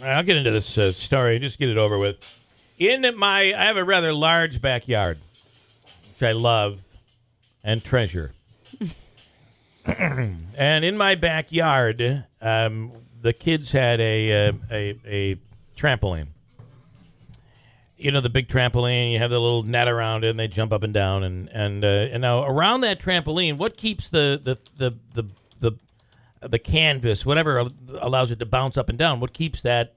I'll get into this story. Just get it over with. I have a rather large backyard, which I love and treasure. And in my backyard, the kids had a trampoline. You know, the big trampoline. You have the little net around it, and they jump up and down. And now around that trampoline, what keeps the canvas, whatever allows it to bounce up and down, what keeps that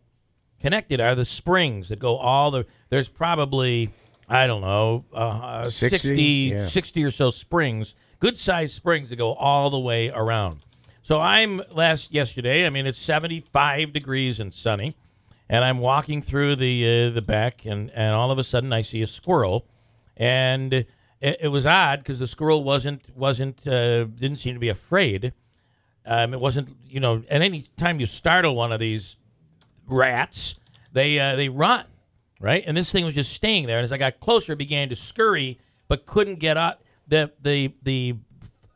connected are the springs that go there's probably, I don't know, 60 or so springs, good-sized springs that go all the way around. So yesterday, it's 75 degrees and sunny, and I'm walking through the back, and all of a sudden I see a squirrel, and it was odd because the squirrel didn't seem to be afraid. It wasn't, and any time you startle one of these rats, they run, right? And this thing was just staying there. And as I got closer, it began to scurry, but couldn't get up. The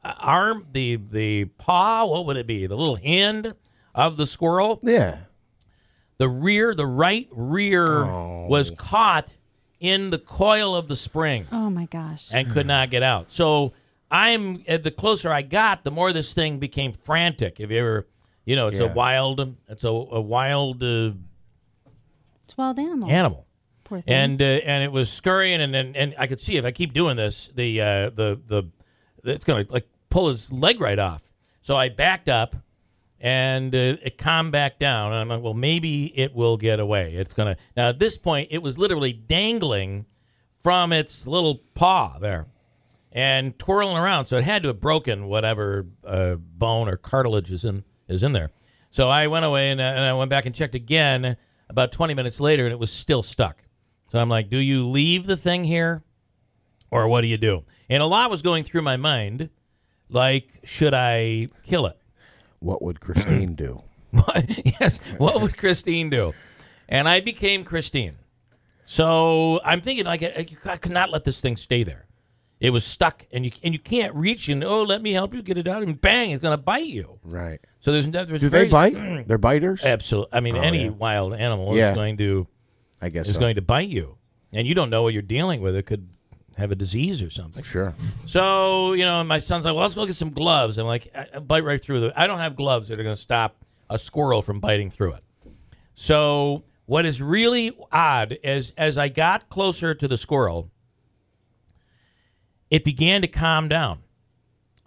arm, the paw, what would it be? The little hand of the squirrel. Yeah. The right rear was caught in the coil of the spring. Oh my gosh! And could not get out. So the closer I got, the more this thing became frantic. If you ever, it's a wild animal. Poor thing. And it was scurrying, and I could see if I keep doing this, it's gonna like pull his leg right off. So I backed up, and it calmed back down. And I'm like, well, maybe it will get away. Now at this point, it was literally dangling from its little paw there and twirling around. So it had to have broken whatever bone or cartilage is in there. So I went away, and I went back and checked again about 20 minutes later, and it was still stuck. So I'm like, do you leave the thing here, or what do you do? And a lot was going through my mind, like, should I kill it? What would Christine do? Yes, what would Christine do? And I became Christine. So I'm thinking, like, I could not let this thing stay there. It was stuck, and you can't reach and, let me help you get it out, and bang, it's going to bite you. Right. So there's do they bite? They're biters? Absolutely. Any wild animal is going to, going to bite you, and you don't know what you're dealing with. It could have a disease or something. Sure. So my son's like, well, let's go get some gloves. I'm like, I bite right through I don't have gloves that are going to stop a squirrel from biting through it. So what is really odd is as I got closer to the squirrel, it began to calm down,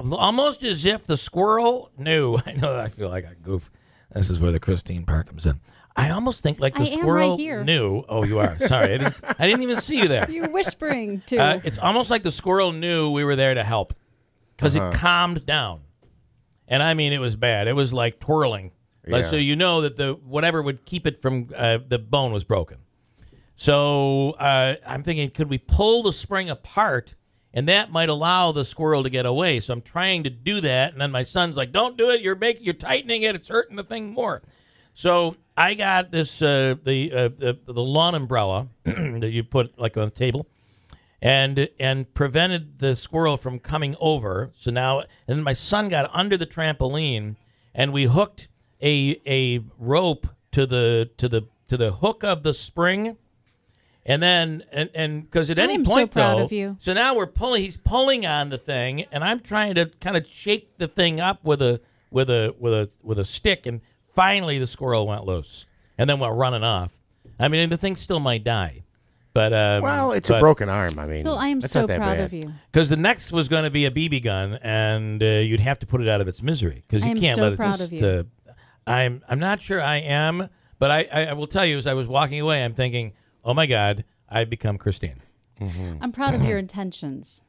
almost as if the squirrel knew. I know that I feel like I goof. This is where the Christine part comes in. I almost think like the squirrel knew. Oh, you are. Sorry, I didn't even see you there. You're whispering too. It's almost like the squirrel knew we were there to help, because it calmed down, and it was bad. It was like twirling, like, so that the whatever would keep it from the bone was broken. So I'm thinking, could we pull the spring apart? And that might allow the squirrel to get away. So I'm trying to do that, and then my son's like, "Don't do it. You're tightening it. It's hurting the thing more." So I got this the lawn umbrella that you put like on the table, and prevented the squirrel from coming over. So now, and then my son got under the trampoline, and we hooked a rope to the hook of the spring. And then, and because at any point, so proud though, of you. So now he's pulling on the thing, and I'm trying to kind of shake the thing up with a stick, and finally the squirrel went loose, and then went running off. The thing still might die, but it's a broken arm. Bill, I am so proud of you. Because the next was going to be a BB gun, and you'd have to put it out of its misery, because you can't let it proud of you. I'm not sure I am, but I will tell you, as I was walking away, I'm thinking, oh my God, I've become Christine. Mm-hmm. I'm proud of your intentions,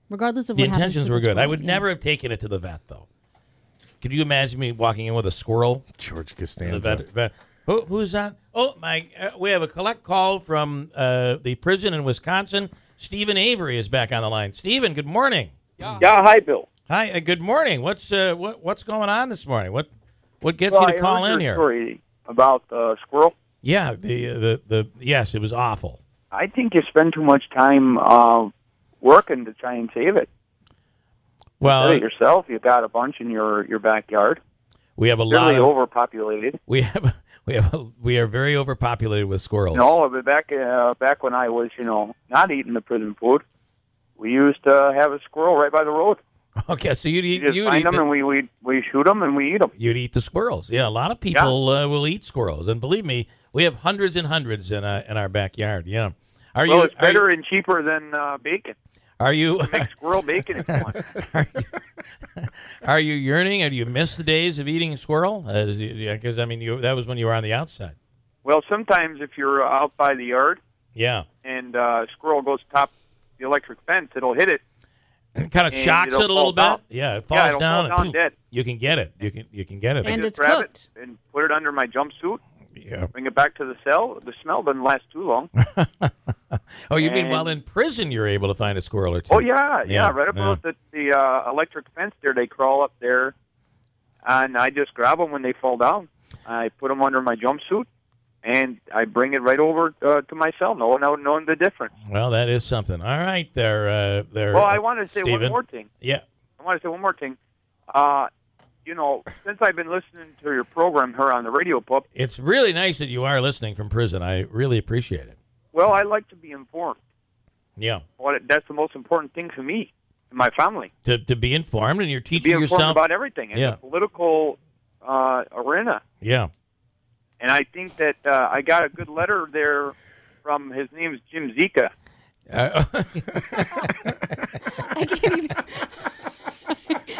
regardless of what happens. The intentions were good. I would never have taken it to the vet, though. Could you imagine me walking in with a squirrel? George Costanza. Who's that? Oh, we have a collect call from the prison in Wisconsin. Stephen Avery is back on the line. Stephen, good morning. Yeah, hi, Bill. Hi, good morning. What's going on this morning? What gets you to call in here? Story about the squirrel. Yeah, yes, it was awful. I think you spend too much time working to try and save it. Well, yourself, you got a bunch in your backyard. We have a Really lot of overpopulated. we are very overpopulated with squirrels. No, but back when I was, not eating the prison food, we used to have a squirrel right by the road. Okay, so you'd find them and we shoot them and we eat them. You'd eat the squirrels. Yeah, a lot of people will eat squirrels, and believe me, we have hundreds and hundreds in our backyard. Yeah. It's better and cheaper than bacon. Are you make squirrel bacon if you want? Are you yearning? Or do you miss the days of eating squirrel? Because that was when you were on the outside. Well, sometimes if you're out by the yard, and squirrel goes top the electric fence, it'll hit it. It kind of shocks it a little bit. Yeah, it falls it'll down. Fall down dead. You can get it. You can get it. And I it's just grab cooked. it and put it under my jumpsuit. Yeah. Bring it back to the cell. The smell doesn't last too long. Oh, you mean while in prison you're able to find a squirrel or two? Oh, yeah. Right above the electric fence there, they crawl up there, and I just grab them when they fall down. I put them under my jumpsuit, and I bring it right over to my cell, knowing the difference. Well, that is something. All right, there. Well, I want to say Stephen. one more thing. Yeah. I want to say one more thing. Since I've been listening to your program here on the radio, Pup. It's really nice that you are listening from prison. I really appreciate it. Well, I like to be informed. Yeah. That's the most important thing for me and my family. To be informed, and you're teaching be informed yourself about everything in the political arena. Yeah. And I think that I got a good letter there from his name's Jim Zika. I can't even.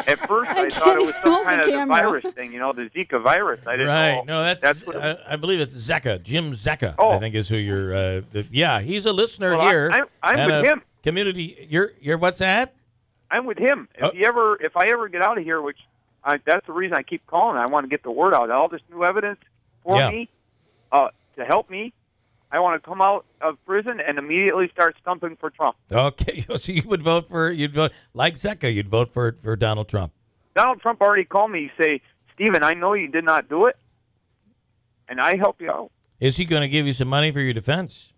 At first, I thought it was some kind of the virus thing, the Zika virus. I didn't know. Right. No, that's what I believe it's Zeka, Jim Zeka, I think is who you're. He's a listener here. I'm with him. Community, you're what's that? I'm with him. If I ever get out of here, that's the reason I keep calling. I want to get the word out. All this new evidence for me to help me. I want to come out of prison and immediately start stumping for Trump. Okay, so you'd vote like Zeka, you'd vote for Donald Trump. Donald Trump already called me. He say, Stephen, I know you did not do it, and I help you out. Is he going to give you some money for your defense?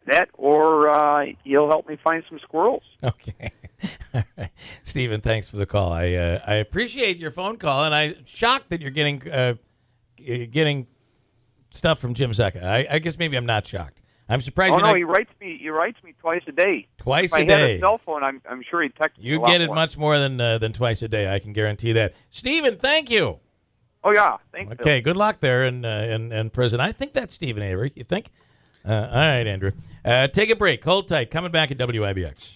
That, or he'll help me find some squirrels. Okay. All right. Stephen, thanks for the call. I appreciate your phone call, and I'm shocked that you're getting stuff from Jim Zeka. I guess maybe I'm not shocked. I'm surprised. He writes me twice a day. Twice a day. If I had a cell phone, I'm sure he'd text me. You get it much more than twice a day. I can guarantee that. Stephen, thank you. Oh yeah, thanks. Okay, Good luck there in prison. I think that's Stephen Avery. You think? All right, Andrew. Take a break. Hold tight. Coming back at WIBX.